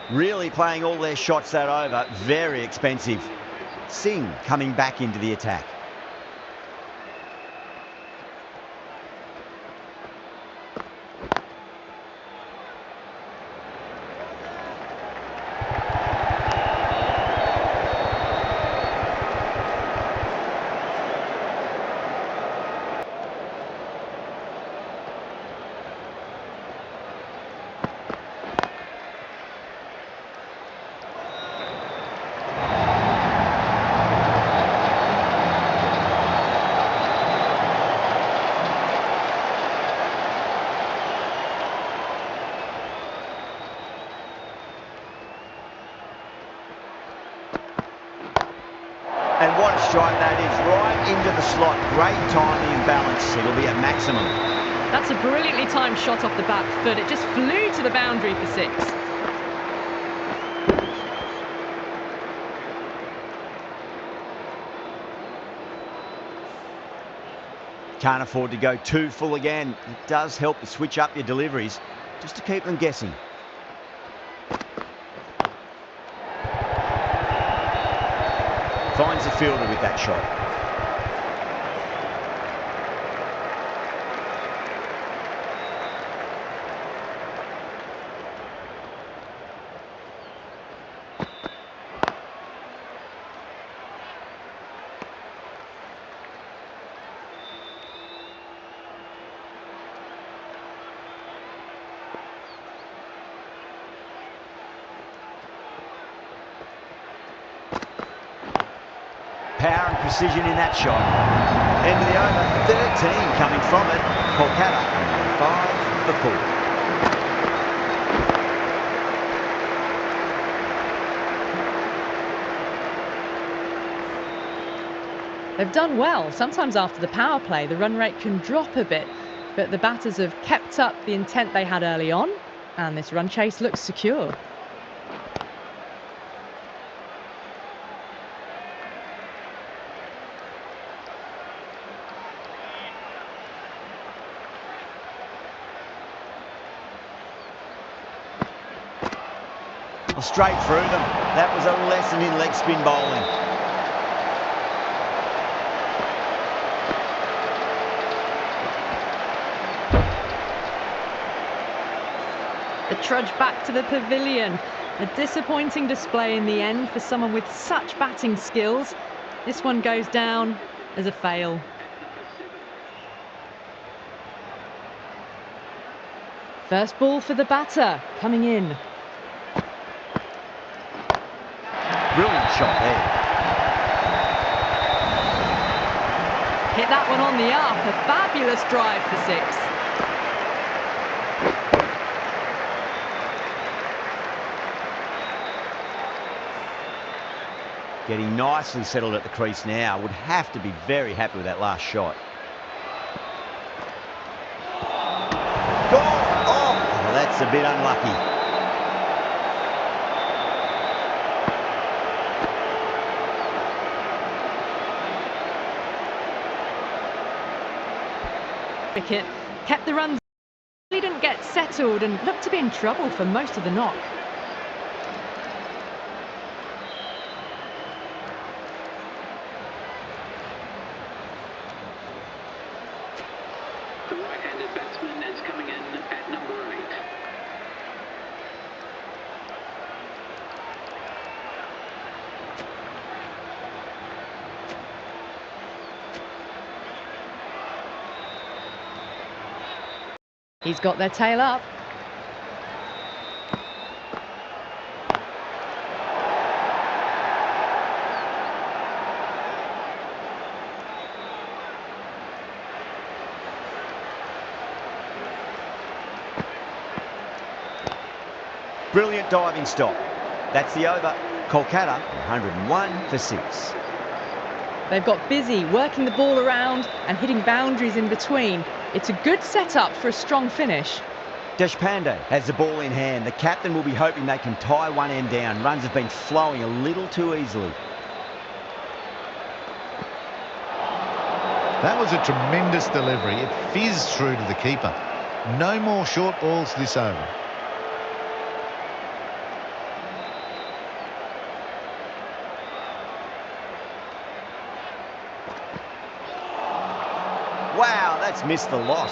Really playing all their shots that over. Very expensive. Singh coming back into the attack. And what a strike that is, right into the slot. Great timing and balance. It'll be at maximum. That's a brilliantly timed shot off the back foot. It just flew to the boundary for 6. Can't afford to go too full again. It does help to switch up your deliveries, just to keep them guessing. Finds the fielder with that shot. Power and precision in that shot. End of the over, 13 coming from it. Kolkata, 5 for the pull. They've done well. Sometimes after the power play, the run rate can drop a bit, but the batters have kept up the intent they had early on, and this run chase looks secure. Well, straight through them. That was a lesson in leg spin bowling. The trudge back to the pavilion. A disappointing display in the end for someone with such batting skills. This one goes down as a fail. First ball for the batter, coming in. Brilliant shot there. Hit that one on the up. A fabulous drive for 6. Getting nicely settled at the crease now. Would have to be very happy with that last shot. Gone! Oh, that's a bit unlucky. Wicket kept the runs. He didn't get settled and looked to be in trouble for most of the knock. The right-handed batsman is coming in at number 8. He's got their tail up. Brilliant diving stop. That's the over. Kolkata, 101 for 6. They've got busy working the ball around and hitting boundaries in between. It's a good setup for a strong finish. Deshpande has the ball in hand. The captain will be hoping they can tie one end down. Runs have been flowing a little too easily. That was a tremendous delivery. It fizzed through to the keeper. No more short balls this over. Wow, that's missed the lot.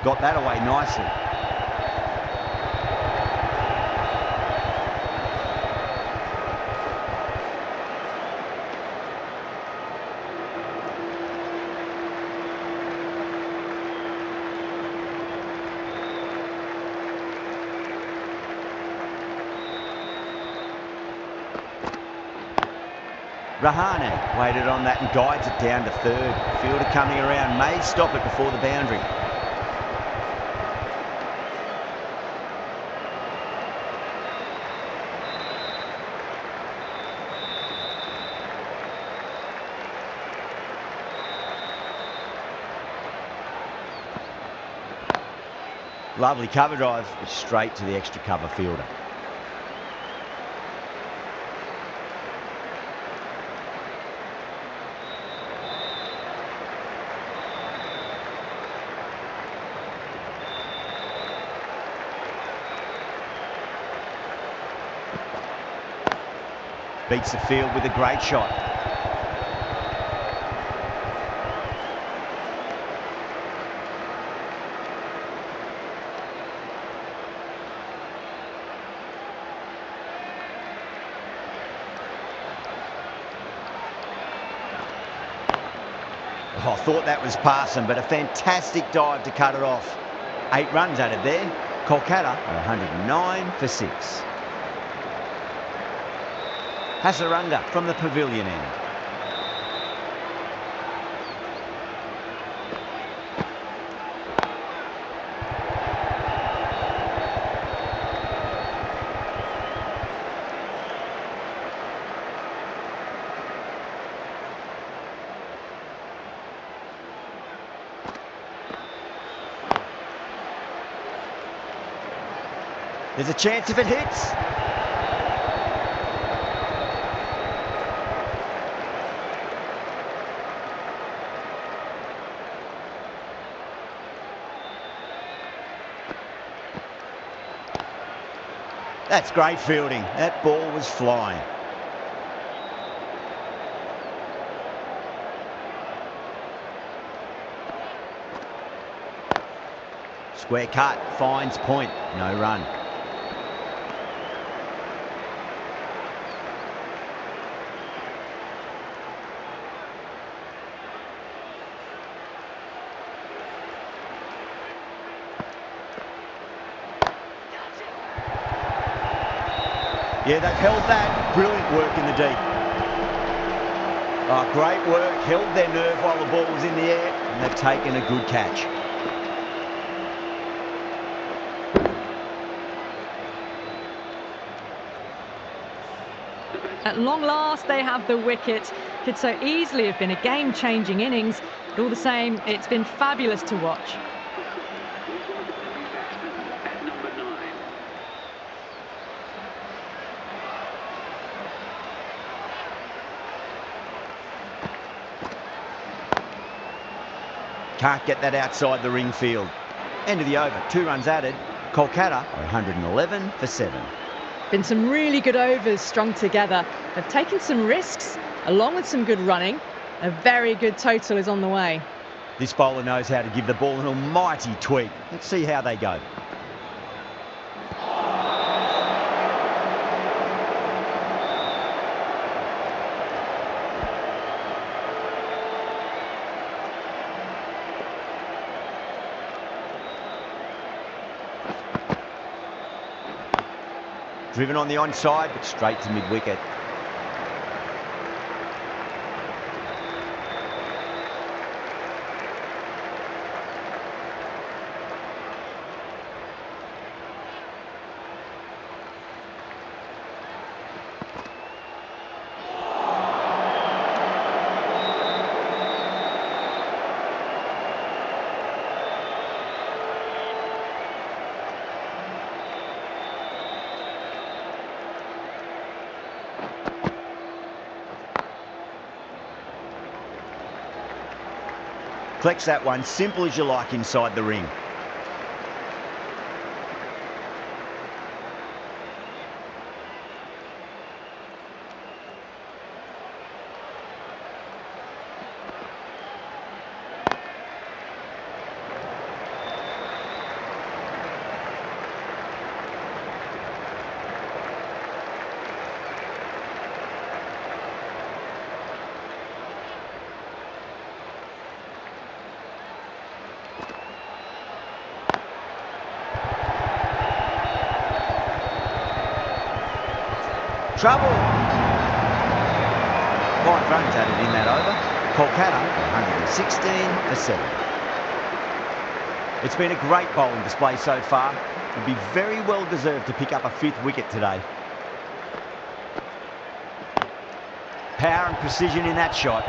Got that away nicely. Rahane waited on that and guides it down to third. Fielder coming around, may stop it before the boundary. Lovely cover drive, straight to the extra cover fielder. Beats the field with a great shot. Oh, I thought that was passing, but a fantastic dive to cut it off. 8 runs added there. Kolkata are 109 for 6. Hasaranga from the pavilion end. There's a chance if it hits. That's great fielding. That ball was flying. Square cut, finds point, no run. Yeah, they've held that. Brilliant work in the deep. Oh, great work. Held their nerve while the ball was in the air, and they've taken a good catch. At long last, they have the wicket. Could so easily have been a game-changing innings, but all the same, it's been fabulous to watch. At number 9. Can't get that outside the ring field. End of the over, 2 runs added. Kolkata are 111 for 7. Been some really good overs strung together. They've taken some risks, along with some good running. A very good total is on the way. This bowler knows how to give the ball an almighty tweak. Let's see how they go. Driven on the onside, but straight to mid-wicket. Collects that one, simple as you like inside the ring. Trouble. 5 runs added in that over. Kolkata 116 for 7. It's been a great bowling display so far. Would be very well deserved to pick up a 5th wicket today. Power and precision in that shot.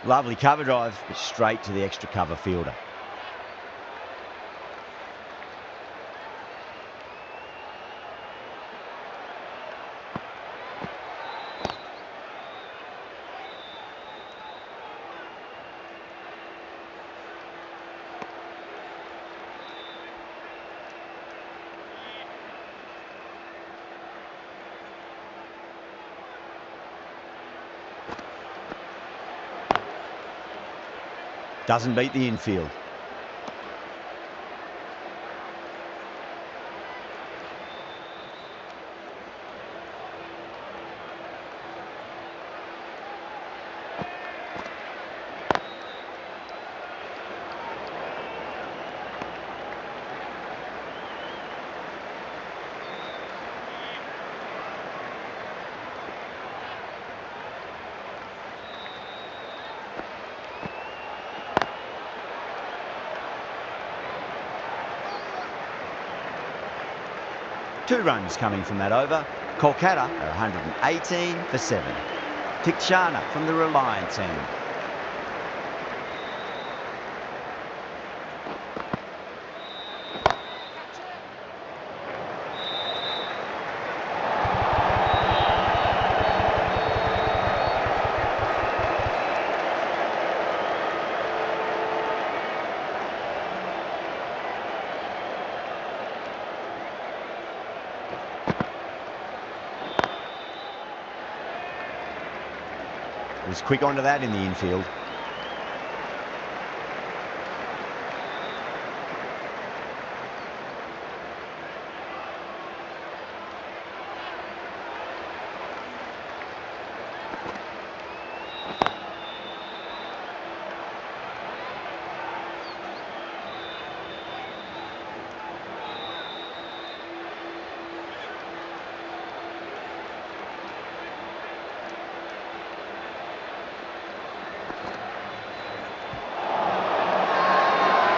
Lovely cover drive, but straight to the extra cover fielder. Doesn't beat the infield. Two runs coming from that over. Kolkata are 118 for 7. Tikshana from the Reliance end. Was quick onto that in the infield.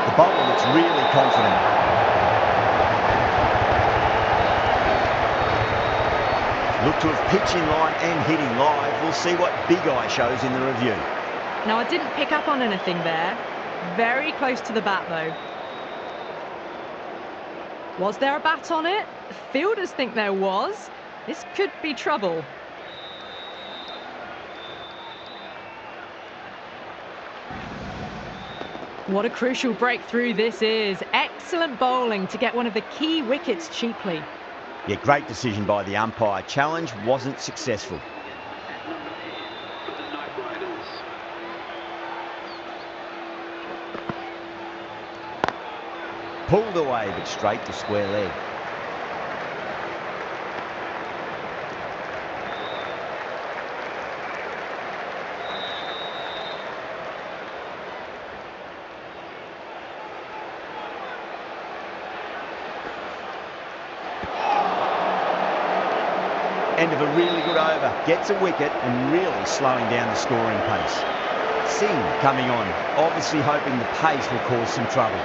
The bowler looks really confident. Look to have pitch in line and hitting live. We'll see what Big Eye shows in the review. Now, I didn't pick up on anything there. Very close to the bat, though. Was there a bat on it? The fielders think there was. This could be trouble. What a crucial breakthrough this is. Excellent bowling to get one of the key wickets cheaply. Yeah, great decision by the umpire. Challenge wasn't successful. At number 10 for the Night Riders. Pulled away, but straight to square leg. End of a really good over. Gets a wicket and really slowing down the scoring pace. Singh coming on, obviously hoping the pace will cause some trouble.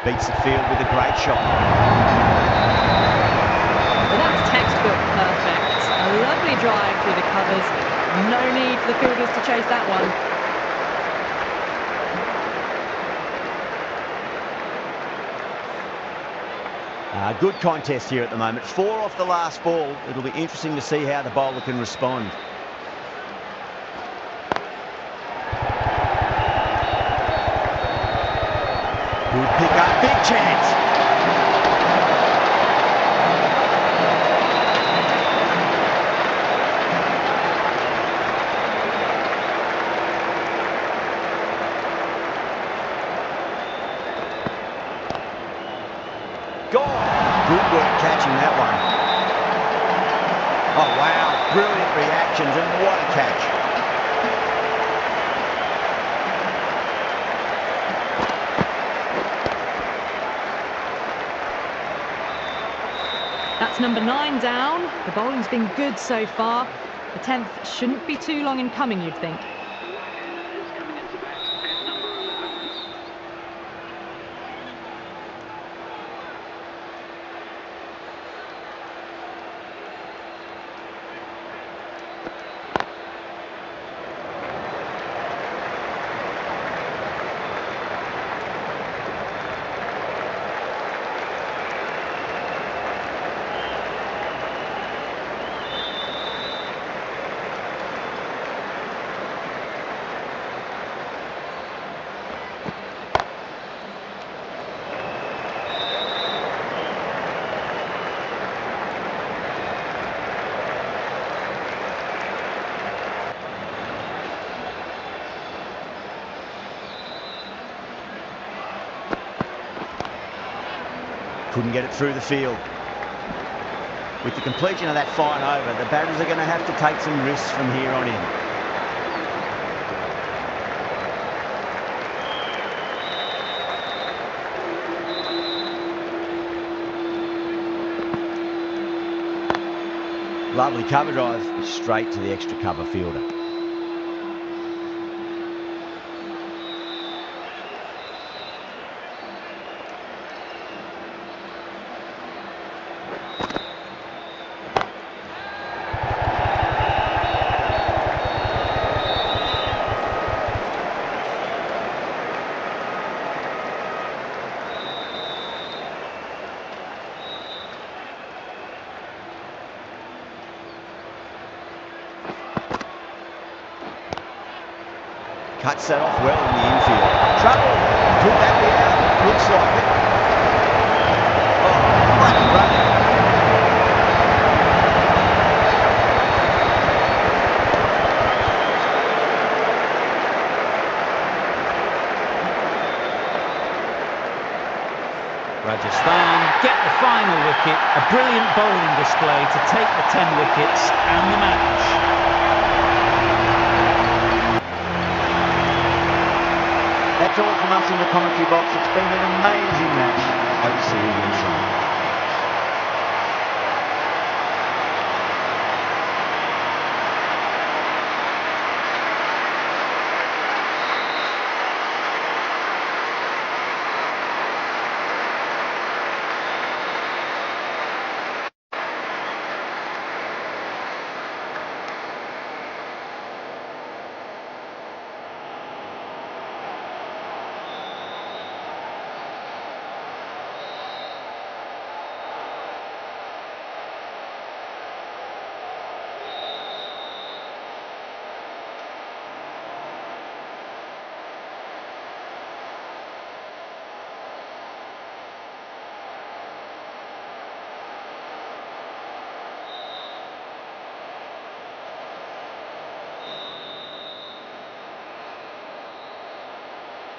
Beats the field with a great shot. Well, that's textbook perfect. A lovely drive through the covers. No need for the fielders to chase that one. Good contest here at the moment. 4 off the last ball. It'll be interesting to see how the bowler can respond. Good pick up, big chance. Gone. Good work catching that one. Oh, wow. Brilliant reactions, and what a catch. That's number 9 down. The bowling's been good so far. The 10th shouldn't be too long in coming, you'd think. Is coming into bat at number 11. Couldn't get it through the field. With the completion of that fine over, the batters are going to have to take some risks from here on in. Lovely cover drive, straight to the extra cover fielder. Cuts that off well in the infield. Trouble. Could that be out? Looks like it. Oh, lucky running. Rajasthan get the final wicket. A brilliant bowling display to take the 10 wickets and the match. That's all from us in the commentary box. It's been an amazing match. Hope to see you again soon.